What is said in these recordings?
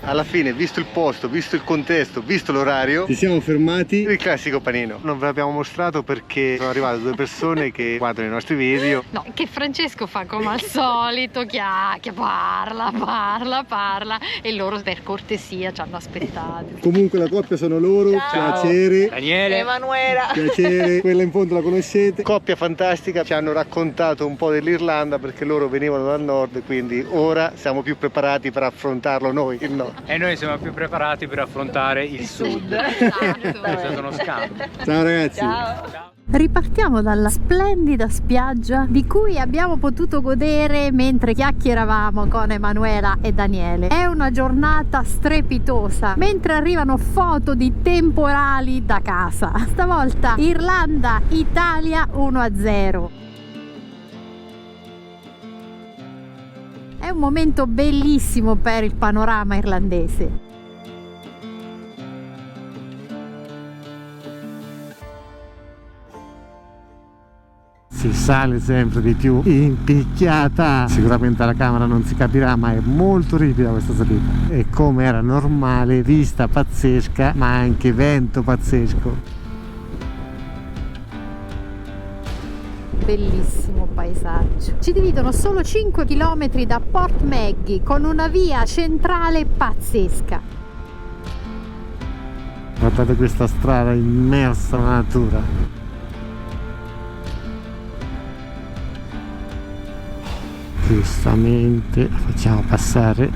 Alla fine, visto il posto, visto il contesto, visto l'orario, ci siamo fermati. Il classico panino. Non ve l'abbiamo mostrato perché sono arrivate due persone che guardano i nostri video. No, che Francesco fa come al solito, parla e loro per cortesia ci hanno aspettato. Comunque la coppia sono loro. Ciao. Piacere. Daniele, Emanuela. Piacere. Quella in fondo la conoscete. Coppia fantastica. Ci hanno raccontato un po' dell'Irlanda perché loro venivano dal nord, quindi ora siamo più preparati per affrontarlo noi, il nord. e noi siamo più preparati per affrontare il sud. Esatto. È stato uno scambio. Ciao ragazzi. Ciao. Ripartiamo dalla splendida spiaggia di cui abbiamo potuto godere mentre chiacchieravamo con Emanuela e Daniele. È una giornata strepitosa mentre arrivano foto di temporali da casa. Stavolta Irlanda-Italia 1-0. È un momento bellissimo per il panorama irlandese. Si sale sempre di più in picchiata. Sicuramente alla camera non si capirà, ma è molto ripida questa salita. E come era normale, vista pazzesca, ma anche vento pazzesco. Bellissimo paesaggio. Ci dividono solo 5 km da Port Maggie con una via centrale pazzesca. Guardate questa strada immersa nella natura. Giustamente la facciamo passare.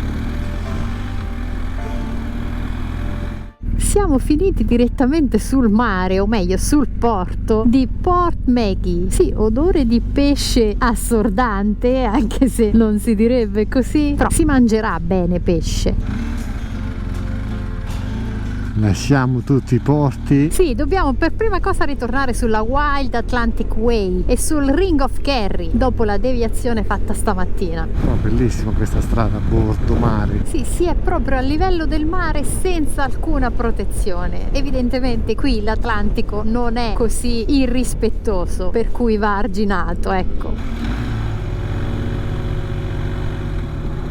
Siamo finiti direttamente sul mare, o meglio sul porto di Port Maggie. Sì, odore di pesce assordante, anche se non si direbbe così, però si mangerà bene pesce. Lasciamo tutti i porti. Sì, dobbiamo per prima cosa ritornare sulla Wild Atlantic Way e sul Ring of Kerry dopo la deviazione fatta stamattina. Oh, bellissima questa strada, bordo mare. Sì, si è proprio a livello del mare senza alcuna protezione. Evidentemente qui l'Atlantico non è così irrispettoso, per cui va arginato, ecco.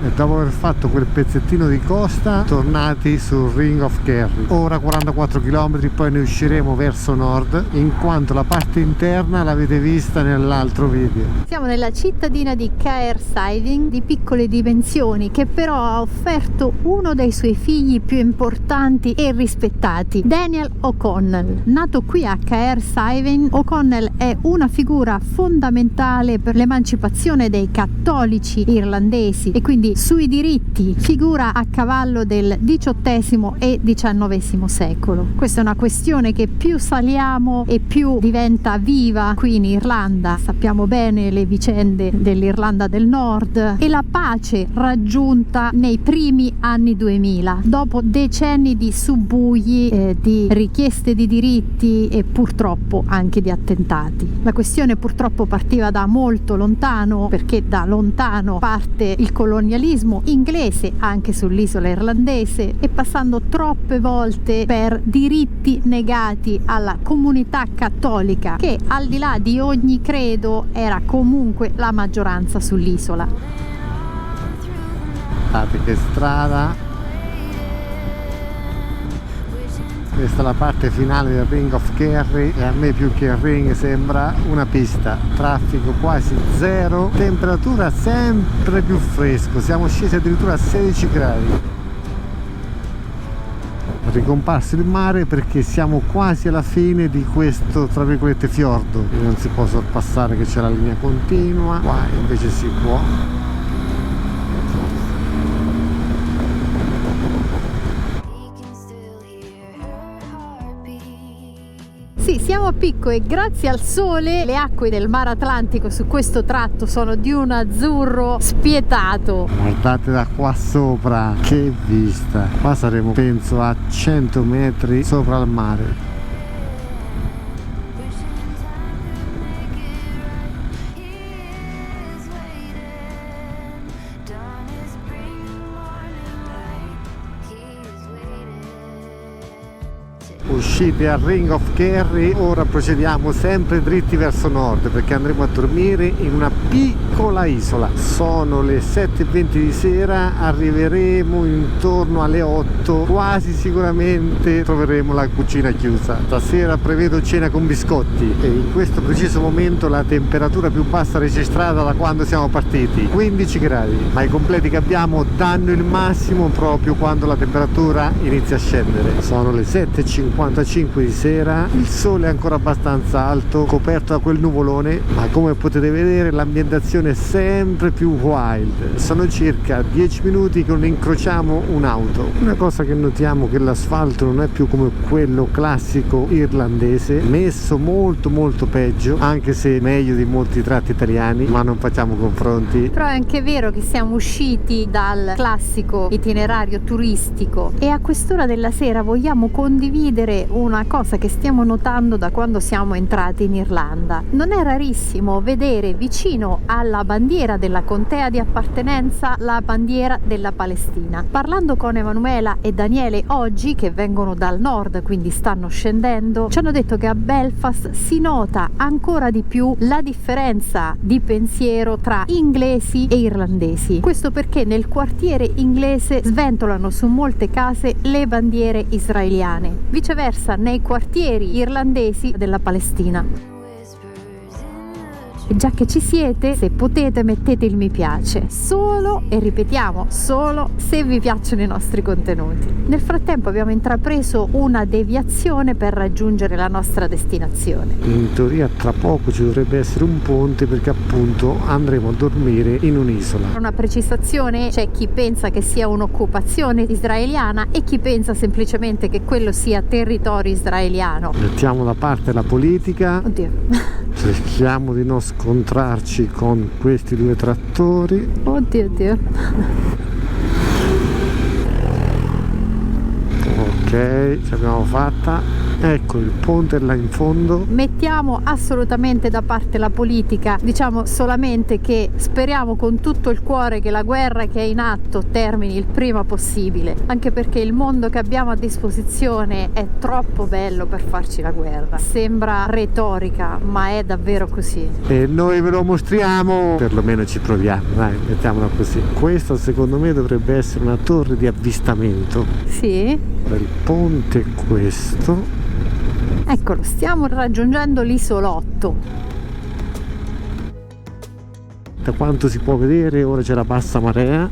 E dopo aver fatto quel pezzettino di costa, tornati sul Ring of Kerry. Ora 44 km, poi ne usciremo verso nord, in quanto la parte interna l'avete vista nell'altro video. Siamo nella cittadina di Caersiding, di piccole dimensioni, che però ha offerto uno dei suoi figli più importanti e rispettati, Daniel O'Connell. Nato qui a Caersiding, O'Connell è una figura fondamentale per l'emancipazione dei cattolici irlandesi e quindi sui diritti, figura a cavallo del XVIII e XIX secolo. Questa è una questione che più saliamo e più diventa viva qui in Irlanda. Sappiamo bene le vicende dell'Irlanda del Nord e la pace raggiunta nei primi anni 2000, dopo decenni di subbugli, di richieste di diritti e purtroppo anche di attentati. La questione purtroppo partiva da molto lontano, perché da lontano parte il colonialismo inglese anche sull'isola irlandese e passando troppe volte per diritti negati alla comunità cattolica, che al di là di ogni credo era comunque la maggioranza sull'isola. Guardate che strada. Questa è la parte finale del Ring of Kerry e a me più che il ring sembra una pista. Traffico quasi zero, temperatura sempre più fresco, siamo scesi addirittura a 16 gradi. Ricomparso il mare perché siamo quasi alla fine di questo tra virgolette fiordo. Non si può sorpassare che c'è la linea continua, qua invece si può. Sì, siamo a picco e grazie al sole le acque del mare Atlantico su questo tratto sono di un azzurro spietato. Guardate da qua sopra, che vista! Qua saremo penso a 100 metri sopra il mare. Usciti a Ring of Kerry, ora procediamo sempre dritti verso nord perché andremo a dormire in una piccola isola. Sono le 7:20 di sera, arriveremo intorno alle 8, quasi sicuramente troveremo la cucina chiusa. Stasera prevedo cena con biscotti e in questo preciso momento la temperatura più bassa registrata da quando siamo partiti, 15 gradi, ma i completi che abbiamo danno il massimo proprio quando la temperatura inizia a scendere. Sono le 7:55 di sera, il sole è ancora abbastanza alto, coperto da quel nuvolone, ma come potete vedere l'ambientazione è sempre più wild. Sono circa 10 minuti che non incrociamo un'auto. Una cosa che notiamo è che l'asfalto non è più come quello classico irlandese, messo molto peggio, anche se meglio di molti tratti italiani, ma non facciamo confronti. Però è anche vero che siamo usciti dal classico itinerario turistico e a quest'ora della sera vogliamo condividere una cosa che stiamo notando da quando siamo entrati in Irlanda. Non è rarissimo vedere vicino alla bandiera della contea di appartenenza la bandiera della Palestina. Parlando con Emanuela e Daniele oggi, che vengono dal nord, quindi stanno scendendo, ci hanno detto che a Belfast si nota ancora di più la differenza di pensiero tra inglesi e irlandesi. Questo perché nel quartiere inglese sventolano su molte case le bandiere israeliane, viceversa nei quartieri irlandesi della Palestina. E già che ci siete, se potete mettete il mi piace, solo, e ripetiamo, solo se vi piacciono i nostri contenuti. Nel frattempo abbiamo intrapreso una deviazione per raggiungere la nostra destinazione. In teoria tra poco ci dovrebbe essere un ponte perché appunto andremo a dormire in un'isola. Una precisazione: c'è chi pensa che sia un'occupazione israeliana e chi pensa semplicemente che quello sia territorio israeliano. Mettiamo da parte la politica. Oddio. Cerchiamo di non scontrarci con questi due trattori. Oddio. Ok, ce l'abbiamo fatta. Ecco il ponte là in fondo. Mettiamo assolutamente da parte la politica, diciamo solamente che speriamo con tutto il cuore che la guerra che è in atto termini il prima possibile, anche perché il mondo che abbiamo a disposizione è troppo bello per farci la guerra. Sembra retorica, ma è davvero così. E noi ve lo mostriamo, perlomeno ci proviamo, dai, mettiamola così. Questa secondo me dovrebbe essere una torre di avvistamento. Sì. Il ponte è questo. Eccolo, stiamo raggiungendo l'isolotto. Da quanto si può vedere ora c'è la bassa marea.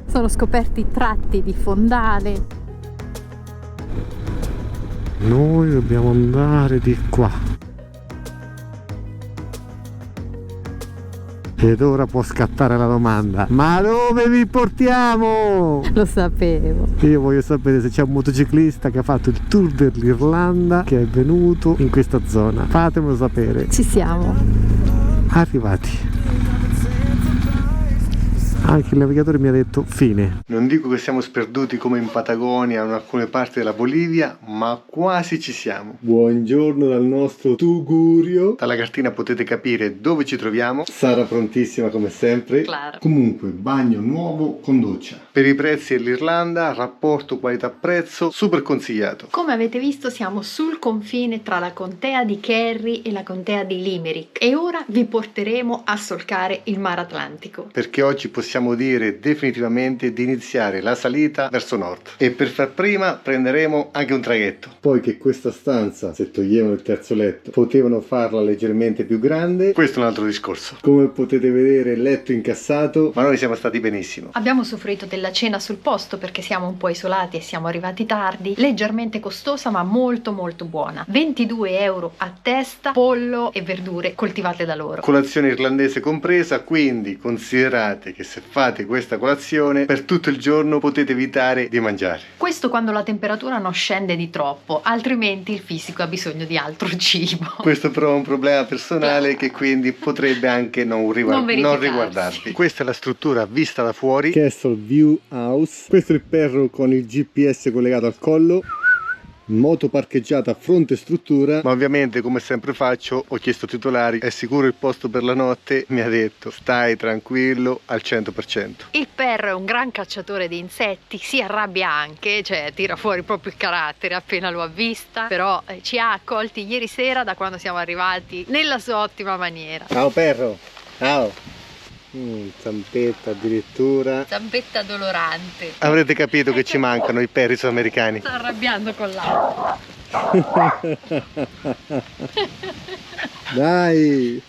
Sono scoperti tratti di fondale. Noi dobbiamo andare di qua. Ed ora può scattare la domanda: ma dove vi portiamo? Lo sapevo. Io voglio sapere se c'è un motociclista che ha fatto il tour dell'Irlanda che è venuto in questa zona. Fatemelo sapere. Ci siamo. Arrivati. Anche il navigatore mi ha detto fine. Non dico che siamo sperduti come in Patagonia o in alcune parti della Bolivia, ma quasi ci siamo. Buongiorno dal nostro Tugurio. Dalla cartina potete capire dove ci troviamo. Sara prontissima come sempre. Claro. Comunque, bagno nuovo con doccia. Per i prezzi dell'Irlanda, rapporto qualità-prezzo super consigliato. Come avete visto siamo sul confine tra la contea di Kerry e la contea di Limerick e ora vi porteremo a solcare il Mar Atlantico. Perché oggi possiamo dire definitivamente di iniziare la salita verso nord e per far prima prenderemo anche un traghetto. Poi che questa stanza, se toglievano il terzo letto, potevano farla leggermente più grande, questo è un altro discorso. Come potete vedere il letto incassato, ma noi siamo stati benissimo. Abbiamo usufruito della cena sul posto perché siamo un po' isolati e siamo arrivati tardi, leggermente costosa ma molto buona, 22 euro a testa, pollo e verdure coltivate da loro. Colazione irlandese compresa, quindi considerate che se fate questa colazione per tutto il giorno potete evitare di mangiare. Questo quando la temperatura non scende di troppo, altrimenti il fisico ha bisogno di altro cibo. Questo però è un problema personale che quindi potrebbe anche non riguardarvi. Questa è la struttura vista da fuori. Castle View House. Questo è il perro con il GPS collegato al collo. moto parcheggiata a fronte struttura, ma ovviamente, come sempre faccio, ho chiesto ai titolari: è sicuro il posto per la notte? Mi ha detto: stai tranquillo al 100%. Il perro è un gran cacciatore di insetti, si arrabbia anche, cioè tira fuori proprio il carattere appena lo ha vista, però ci ha accolti ieri sera da quando siamo arrivati nella sua ottima maniera. Ciao perro, ciao. Zampetta addirittura. Zampetta dolorante. Avrete capito che ci mancano i perri sudamericani. Sta arrabbiando con l'acqua. Dai!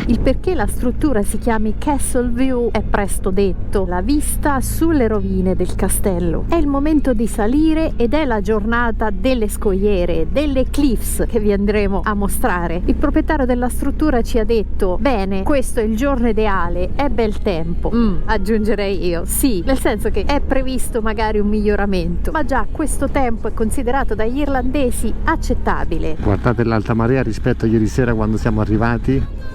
Il perché la struttura si chiami Castle View è presto detto: la vista sulle rovine del castello. È il momento di salire ed è la giornata delle scogliere, delle cliffs che vi andremo a mostrare. Il proprietario della struttura ci ha detto: bene, questo è il giorno ideale, è bel tempo. Aggiungerei io, sì, nel senso che è previsto magari un miglioramento, ma già questo tempo è considerato dagli irlandesi accettabile. Guardate l'alta marea rispetto a ieri sera quando siamo arrivati.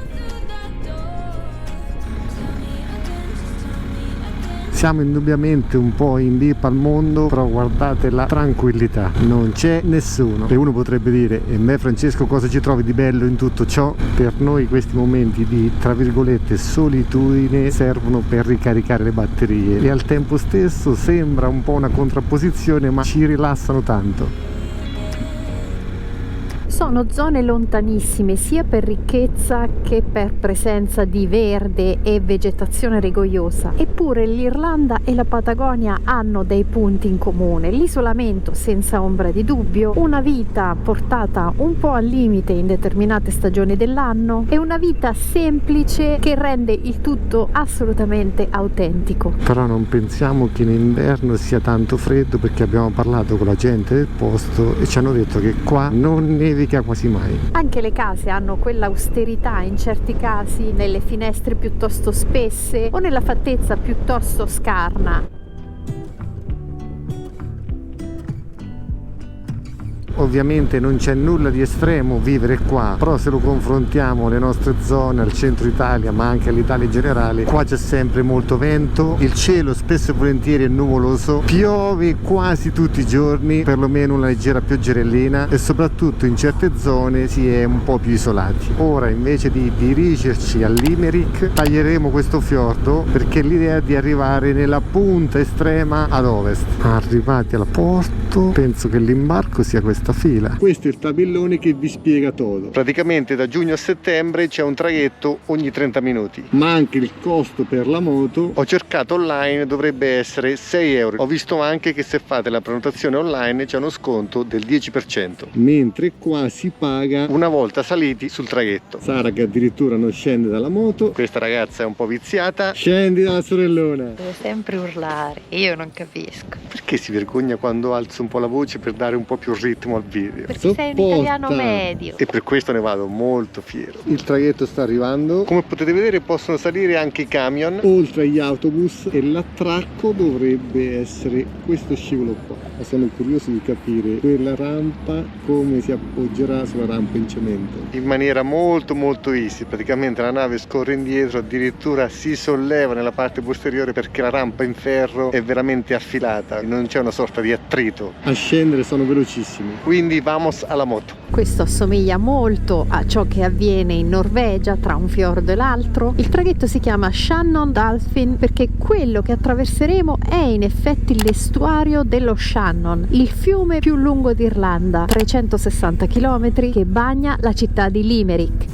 Siamo indubbiamente un po' in dip al mondo, però guardate la tranquillità, non c'è nessuno. E uno potrebbe dire: e me Francesco cosa ci trovi di bello in tutto ciò? Per noi questi momenti di, tra virgolette, solitudine servono per ricaricare le batterie e al tempo stesso sembra un po' una contrapposizione, ma ci rilassano tanto. Sono zone lontanissime sia per ricchezza che per presenza di verde e vegetazione rigogliosa, eppure l'Irlanda e la Patagonia hanno dei punti in comune: l'isolamento senza ombra di dubbio, una vita portata un po' al limite in determinate stagioni dell'anno e una vita semplice che rende il tutto assolutamente autentico. Però non pensiamo che in inverno sia tanto freddo, perché abbiamo parlato con la gente del posto e ci hanno detto che qua non nevica quasi mai. Anche le case hanno quell'austerità in certi casi, nelle finestre piuttosto spesse o nella fattezza piuttosto scarna. Ovviamente non c'è nulla di estremo vivere qua, però se lo confrontiamo alle nostre zone, al centro Italia ma anche all'Italia in generale, qua c'è sempre molto vento, il cielo spesso e volentieri è nuvoloso, piove quasi tutti i giorni, perlomeno una leggera pioggerellina, e soprattutto in certe zone si è un po' più isolati. Ora, invece di dirigerci a Limerick, taglieremo questo fiordo perché l'idea è di arrivare nella punta estrema ad ovest. Arrivati al porto, penso che l'imbarco sia questa fila. Questo è il tabellone che vi spiega tutto. Praticamente da giugno a settembre c'è un traghetto ogni 30 minuti, ma anche il costo per la moto, ho cercato online, dovrebbe essere 6 euro. Ho visto anche che se fate la prenotazione online c'è uno sconto del 10%, mentre qua si paga una volta saliti sul traghetto. Sara che addirittura non scende dalla moto, questa ragazza è un po' viziata. Scendi dalla sorellona. Deve sempre urlare, io non capisco. Perché si vergogna quando alzo un po' la voce per dare un po' più ritmo al video? Perché sei un italiano medio. E per questo ne vado molto fiero. Il traghetto sta arrivando. Come potete vedere possono salire anche i camion, oltre agli autobus, e l'attracco dovrebbe essere questo scivolo qua. Ma sono curioso di capire quella rampa come si appoggerà sulla rampa in cemento. In maniera molto easy, praticamente la nave scorre indietro, addirittura si solleva nella parte posteriore perché la rampa in ferro è veramente affilata, non c'è una sorta di attrito. A scendere sono velocissimi, quindi vamos alla moto. Questo assomiglia molto a ciò che avviene in Norvegia tra un fiordo e l'altro. Il traghetto si chiama Shannon Dolphin perché quello che attraverseremo è in effetti l'estuario dello Shannon, il fiume più lungo d'Irlanda, 360 km, che bagna la città di Limerick.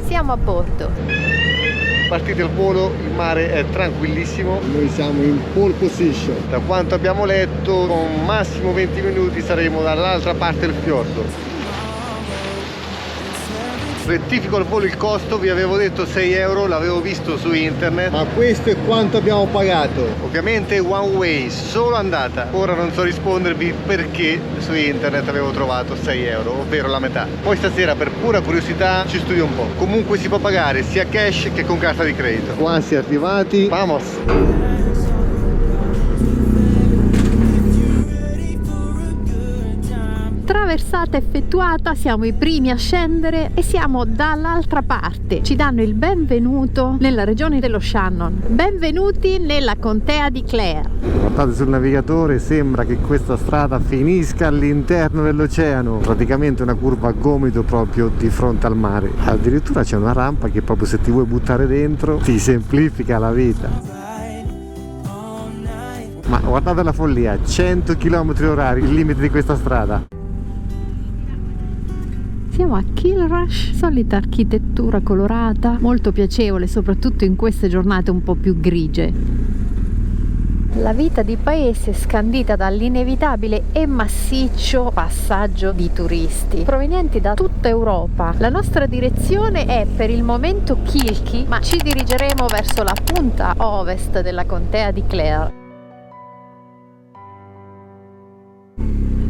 Siamo a bordo. Partite al volo, il mare è tranquillissimo, noi siamo in pole position. Da quanto abbiamo letto, con massimo 20 minuti saremo dall'altra parte del fiordo. Rettifico al volo il costo, vi avevo detto 6 euro, l'avevo visto su internet, ma questo è quanto abbiamo pagato. Ovviamente one way, solo andata. Ora non so rispondervi perché su internet avevo trovato 6 euro, ovvero la metà. Poi stasera, per pura curiosità, ci studio un po'. Comunque si può pagare sia cash che con carta di credito. Quasi arrivati, vamos! Traversata effettuata, siamo i primi a scendere e siamo dall'altra parte. Ci danno il benvenuto nella regione dello Shannon. Benvenuti nella contea di Clare. Guardate sul navigatore, sembra che questa strada finisca all'interno dell'oceano, praticamente una curva a gomito proprio di fronte al mare. Addirittura c'è una rampa che proprio se ti vuoi buttare dentro ti semplifica la vita. Ma guardate la follia, 100 km/h il limite di questa strada. Siamo a Kilrush, solita architettura colorata, molto piacevole soprattutto in queste giornate un po' più grigie. La vita di paese scandita dall'inevitabile e massiccio passaggio di turisti provenienti da tutta Europa. La nostra direzione è per il momento Kilkee, ma ci dirigeremo verso la punta ovest della contea di Clare.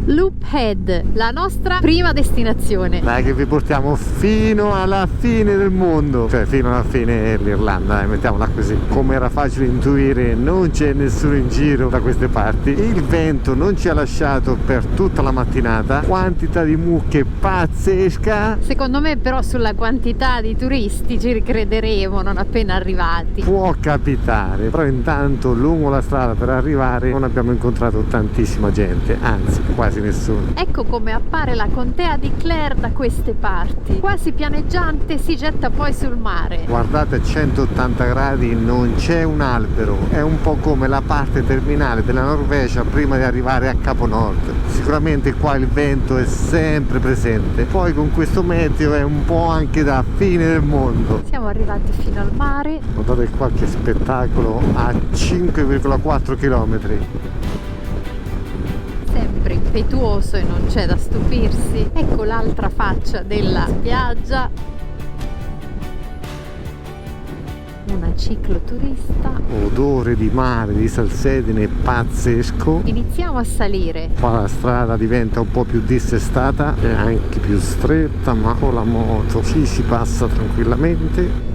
Loop Head, la nostra prima destinazione. Dai che vi portiamo fino alla fine del mondo, cioè fino alla fine dell'Irlanda, mettiamola così. Come era facile intuire, non c'è nessuno in giro da queste parti, il vento non ci ha lasciato per tutta la mattinata, quantità di mucche pazzesca. Secondo me però sulla quantità di turisti ci ricrederemo non appena arrivati. Può capitare, però intanto lungo la strada per arrivare non abbiamo incontrato tantissima gente, anzi quasi nessuno. Ecco come appare la contea di Clare da queste parti. Quasi pianeggiante si getta poi sul mare. Guardate, a 180 gradi non c'è un albero, è un po' come la parte terminale della Norvegia prima di arrivare a Capo Nord. Sicuramente qua il vento è sempre presente, poi con questo meteo è un po' anche da fine del mondo. Siamo arrivati fino al mare. Guardate qua che spettacolo, a 5,4 km. Sempre impetuoso e non c'è da stupirsi. Ecco l'altra faccia della spiaggia. Una cicloturista. Odore di mare, di salsedine pazzesco. Iniziamo a salire. Qua la strada diventa un po' più dissestata e anche più stretta, ma con la moto ci si passa tranquillamente.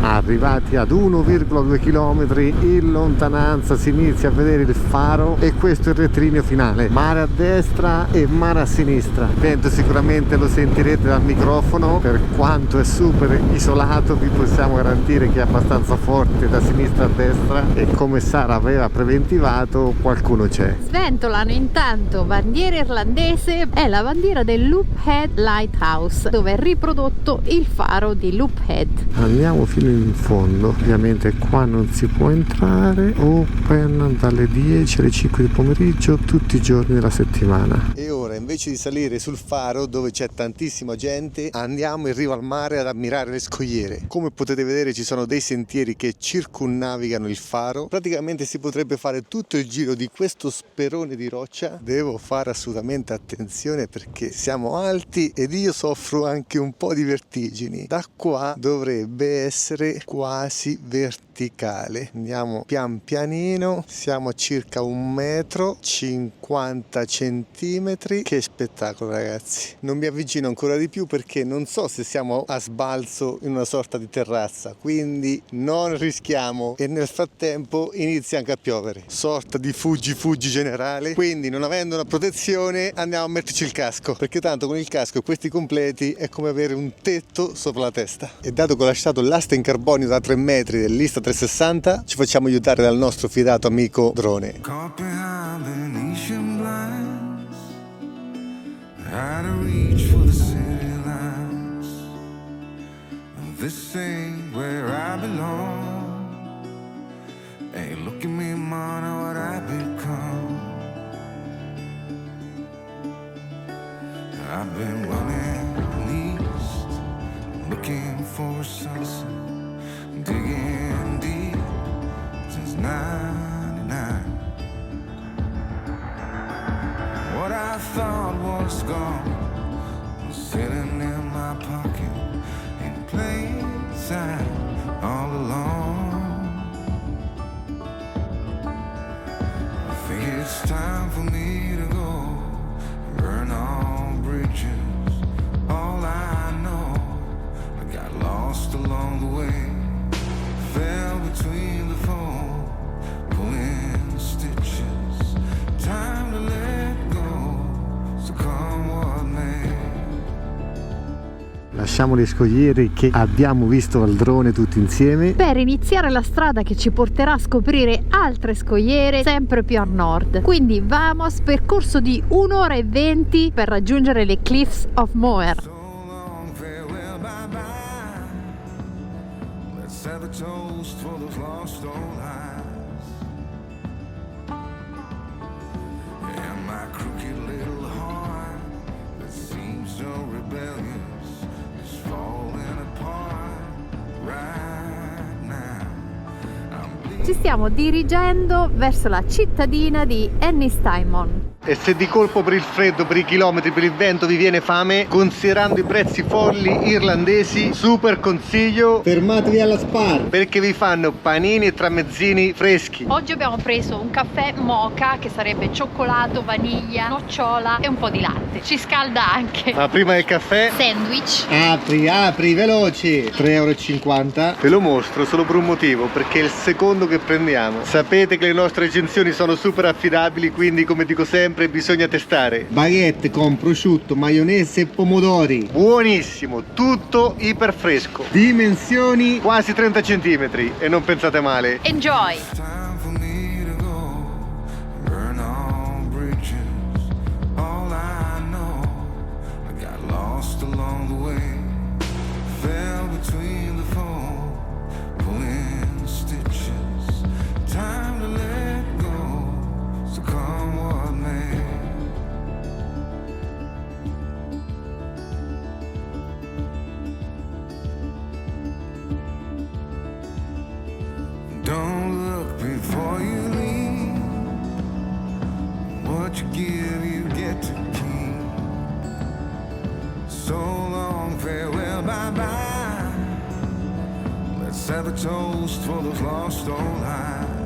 Arrivati ad 1,2 km in lontananza si inizia a vedere il faro e questo è il rettilineo finale. Mare a destra e mare a sinistra. Il vento sicuramente lo sentirete dal microfono, per quanto è super isolato vi possiamo garantire che è abbastanza forte da sinistra a destra e come Sara aveva preventivato qualcuno c'è. Sventolano intanto bandiera irlandese, è la bandiera del Loop Head Lighthouse dove è riprodotto il faro di Loop Head. Andiamo fino in fondo, ovviamente qua non si può entrare, open dalle 10 alle 5 del pomeriggio tutti i giorni della settimana. E ora invece di salire sul faro dove c'è tantissima gente andiamo in riva al mare ad ammirare le scogliere. Come potete vedere ci sono dei sentieri che circumnavigano il faro, praticamente si potrebbe fare tutto il giro di questo sperone di roccia. Devo fare assolutamente attenzione perché siamo alti ed io soffro anche un po' di vertigini. Da qua dovrebbe essere quasi verticale. Andiamo pian pianino, siamo a circa 1,50 m. Che spettacolo, ragazzi. Non mi avvicino ancora di più perché non so se siamo a sbalzo in una sorta di terrazza, quindi non rischiamo e nel frattempo inizia anche a piovere, sorta di fuggi generale, quindi non avendo una protezione andiamo a metterci il casco perché tanto con il casco e questi completi è come avere un tetto sopra la testa. E dato che ho lasciato l'asta in carbonio da 3 metri dell'Insta360 ci facciamo aiutare dal nostro fidato amico drone. This ain't where I belong. Hey, look at me, man, what I've become. I've been running east, looking for a sunset, digging deep since '99. What I thought was gone was sitting in my pocket. Plain sight all along. I think it's time for me to go, burn all bridges. All I know, I got lost along the way, fell between the foam, pulling lasciamo le scogliere che abbiamo visto al drone tutti insieme per iniziare la strada che ci porterà a scoprire altre scogliere sempre più a nord. Quindi vamos, percorso di 1 ora e 20 per raggiungere le Cliffs of Moher. Ci stiamo dirigendo verso la cittadina di Ennistaimon. e se di colpo per il freddo, per i chilometri, per il vento vi viene fame, considerando i prezzi folli irlandesi, super consiglio, fermatevi alla Spar perché vi fanno panini e tramezzini freschi. Oggi abbiamo preso un caffè mocha che sarebbe cioccolato, vaniglia, nocciola e un po' di latte. Ci scalda anche. Ma prima del caffè Sandwich. apri veloci, 3,50 €. Ve lo mostro solo per un motivo, perché è il secondo che prendiamo. Sapete che le nostre recensioni sono super affidabili, quindi come dico sempre bisogna testare. Baguette con prosciutto, maionese e pomodori, buonissimo, tutto iper fresco, dimensioni quasi 30 cm e non pensate male. Enjoy! Don't look before you leave. What you give, you get to keep. So long, farewell, bye-bye. Let's have a toast for those lost old lives.